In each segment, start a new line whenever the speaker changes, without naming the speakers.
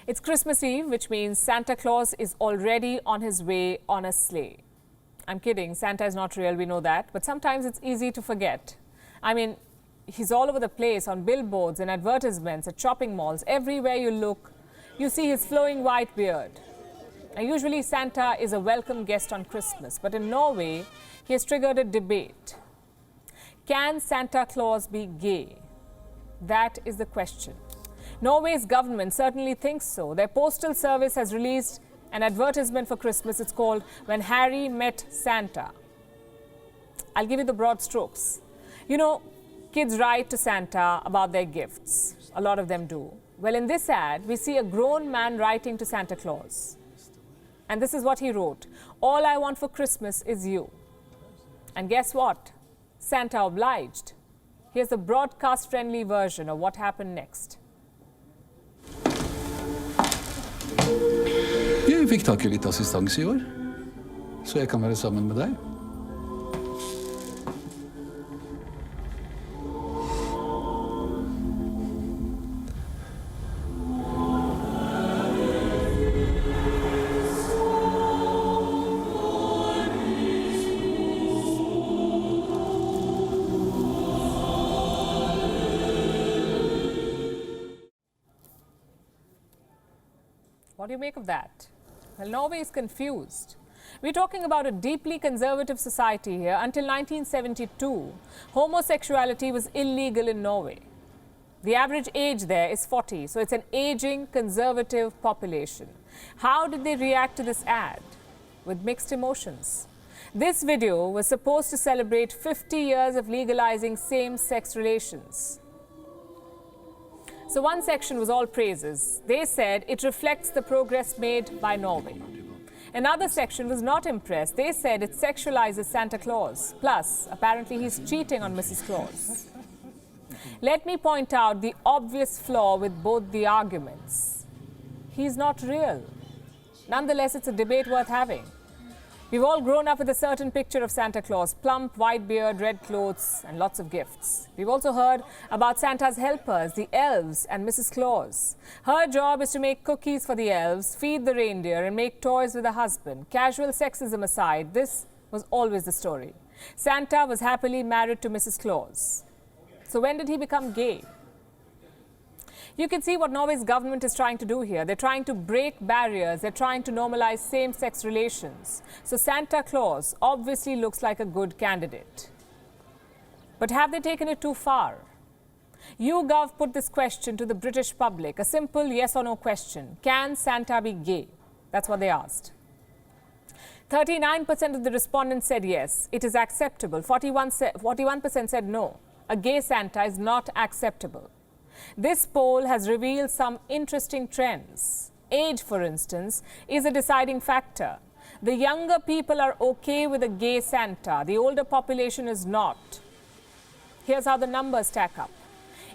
It's Christmas Eve, which means Santa Claus is already on his way on a sleigh. I'm kidding, Santa is not real, we know that, but sometimes it's easy to forget. I mean, he's all over the place on billboards and advertisements at shopping malls. Everywhere you look, you see his flowing white beard. Now, usually Santa is a welcome guest on Christmas, but in Norway, he has triggered a debate. Can Santa Claus be gay? That is the question. Norway's government certainly thinks so. Their postal service has released an advertisement for Christmas. It's called When Harry Met Santa. I'll give you the broad strokes. You know, kids write to Santa about their gifts. A lot of them do. Well, in this ad, we see a grown man writing to Santa Claus. And this is what he wrote. All I want for Christmas is you. And guess what? Santa obliged. Here's the broadcast-friendly version of what happened next.
Jeg fikk tak i litt assistanse I år, så jeg kan være sammen med deg.
What do you make of that? Well, Norway is confused. We're talking about a deeply conservative society here. Until 1972, homosexuality was illegal in Norway. The average age there is 40, so it's an aging conservative population. How did they react to this ad? With mixed emotions. This video was supposed to celebrate 50 years of legalizing same-sex relations. So one section was all praises. They said it reflects the progress made by Norway. Another section was not impressed. They said it sexualizes Santa Claus. Plus, apparently he's cheating on Mrs. Claus. Let me point out the obvious flaw with both the arguments. He's not real. Nonetheless, it's a debate worth having. We've all grown up with a certain picture of Santa Claus, plump, white beard, red clothes, and lots of gifts. We've also heard about Santa's helpers, the elves and Mrs. Claus. Her job is to make cookies for the elves, feed the reindeer, and make toys with her husband. Casual sexism aside, this was always the story. Santa was happily married to Mrs. Claus. So when did he become gay? You can see what Norway's government is trying to do here. They're trying to break barriers. They're trying to normalize same-sex relations. So Santa Claus obviously looks like a good candidate. But have they taken it too far? YouGov put this question to the British public, a simple yes or no question. Can Santa be gay? That's what they asked. 39% of the respondents said yes, it is acceptable. 41% said no, a gay Santa is not acceptable. This poll has revealed some interesting trends. Age, for instance, is a deciding factor. The younger people are okay with a gay Santa. The older population is not. Here's how the numbers stack up.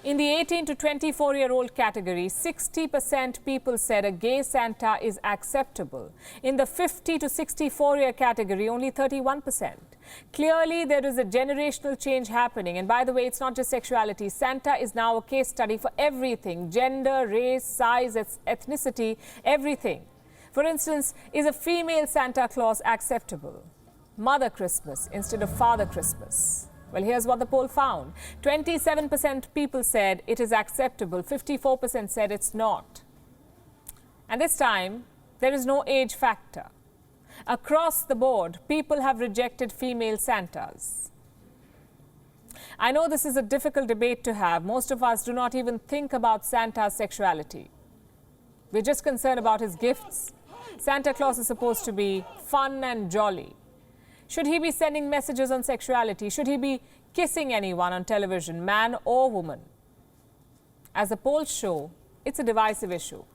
In the 18 to 24-year-old category, 60% people said a gay Santa is acceptable. In the 50 to 64-year category, only 31%. Clearly, there is a generational change happening. And by the way, it's not just sexuality. Santa is now a case study for everything. Gender, race, size, ethnicity, everything. For instance, is a female Santa Claus acceptable? Mother Christmas instead of Father Christmas. Well, here's what the poll found. 27% people said it is acceptable. 54% said it's not. And this time, there is no age factor. Across the board, people have rejected female Santas. I know this is a difficult debate to have. Most of us do not even think about Santa's sexuality. We're just concerned about his gifts. Santa Claus is supposed to be fun and jolly. Should he be sending messages on sexuality? Should he be kissing anyone on television, man or woman? As the polls show, it's a divisive issue.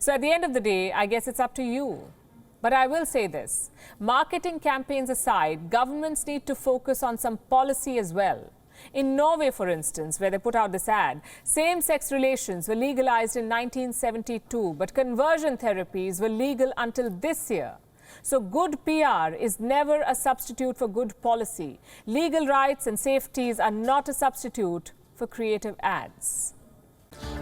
So at the end of the day, I guess it's up to you. But I will say this, marketing campaigns aside, governments need to focus on some policy as well. In Norway, for instance, where they put out this ad, same-sex relations were legalized in 1972, but conversion therapies were legal until this year. So good PR is never a substitute for good policy. Legal rights and safeties are not a substitute for creative ads.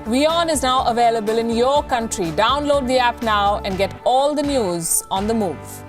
WION is now available in your country. Download the app now and get all the news on the move.